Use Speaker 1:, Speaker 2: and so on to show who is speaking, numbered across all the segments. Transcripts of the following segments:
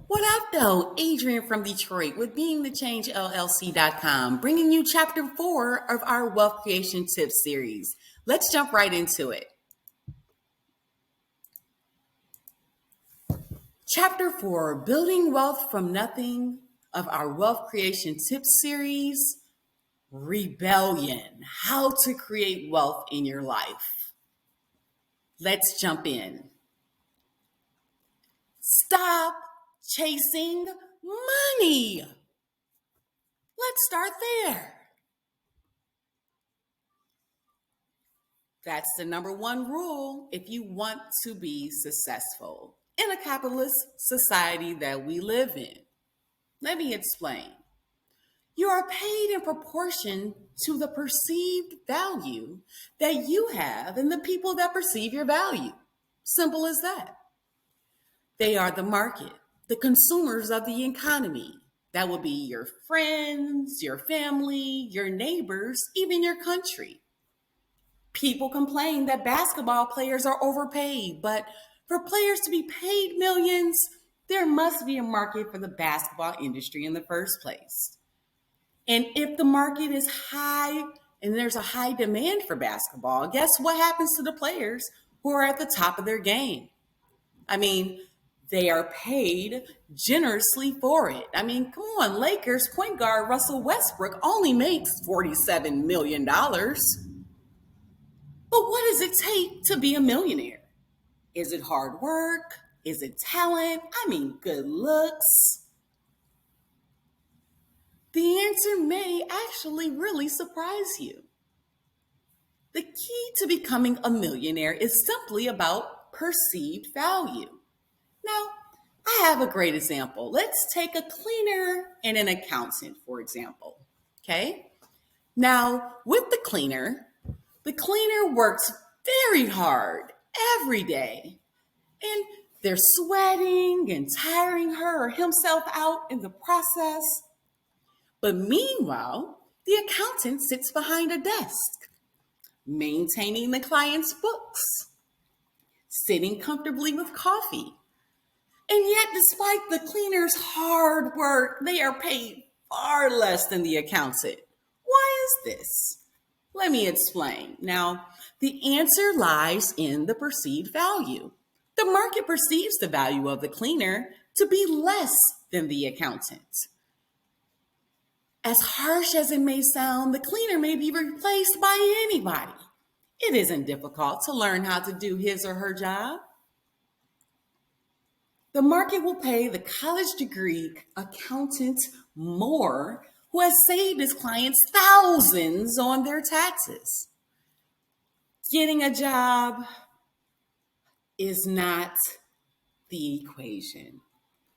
Speaker 1: What up, though? Adrian from Detroit with BeingTheChangeLLC.com, bringing you chapter 4 of our Wealth Creation Tips series. Let's jump right into it. Chapter 4, Building Wealth from Nothing of our Wealth Creation Tips series, Rebellion, How to Create Wealth in Your Life. Let's jump in. Stop chasing money. Let's start there. That's the number one rule if you want to be successful in a capitalist society that we live in. Let me explain. You are paid in proportion to the perceived value that you have and the people that perceive your value. Simple as that. They are the market, the consumers of the economy. That will be your friends, your family, your neighbors, even your country. People complain that basketball players are overpaid, but for players to be paid millions, there must be a market for the basketball industry in the first place. And if the market is high and there's a high demand for basketball, guess what happens to the players who are at the top of their game? They are paid generously for it. Come on, Lakers point guard Russell Westbrook only makes $47 million. But what does it take to be a millionaire? Is it hard work? Is it talent? Good looks? The answer may actually really surprise you. The key to becoming a millionaire is simply about perceived value. Now, I have a great example. Let's take a cleaner and an accountant, for example. Okay? Now, with the cleaner works very hard every day. And they're sweating and tiring her or himself out in the process. But meanwhile, the accountant sits behind a desk, maintaining the client's books, sitting comfortably with coffee. And yet, despite the cleaner's hard work, they are paid far less than the accountant. Why is this? Let me explain. Now, the answer lies in the perceived value. The market perceives the value of the cleaner to be less than the accountant. As harsh as it may sound, the cleaner may be replaced by anybody. It isn't difficult to learn how to do his or her job. The market will pay the college degree accountant more who has saved his clients thousands on their taxes. Getting a job is not the equation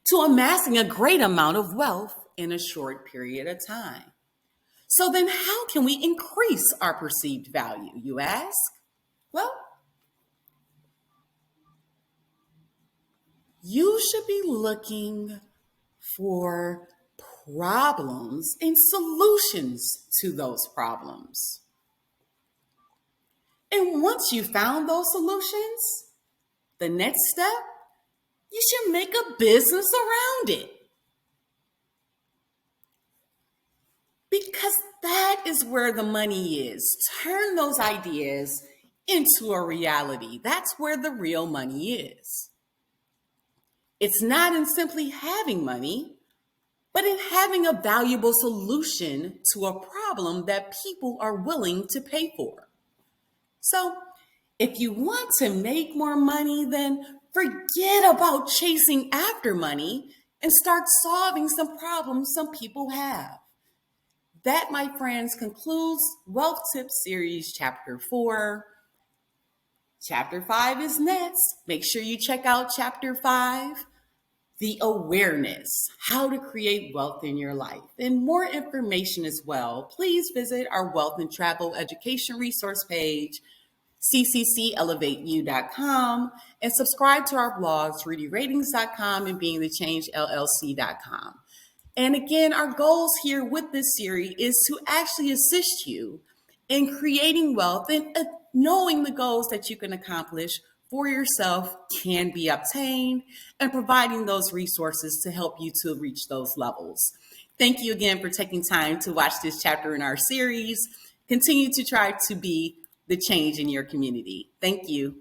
Speaker 1: to amassing a great amount of wealth in a short period of time. So then how can we increase our perceived value, you ask? Well, you should be looking for problems and solutions to those problems. And once you found those solutions, the next step, you should make a business around it. Because that is where the money is. Turn those ideas into a reality. That's where the real money is. It's not in simply having money, but in having a valuable solution to a problem that people are willing to pay for. So, if you want to make more money, then forget about chasing after money and start solving some problems some people have. That, my friends, concludes Wealth Tips Series Chapter 4. Chapter 5 is next. Make sure you check out Chapter 5, The Awareness, How to Create Wealth in Your Life. And more information as well, please visit our Wealth and Travel Education resource page, cccelevate.com, and subscribe to our blogs, readyratings.com and beingthechangellc.com. And again, our goals here with this series is to actually assist you in creating wealth and knowing the goals that you can accomplish for yourself can be obtained and providing those resources to help you to reach those levels. Thank you again for taking time to watch this chapter in our series. Continue to try to be the change in your community. Thank you.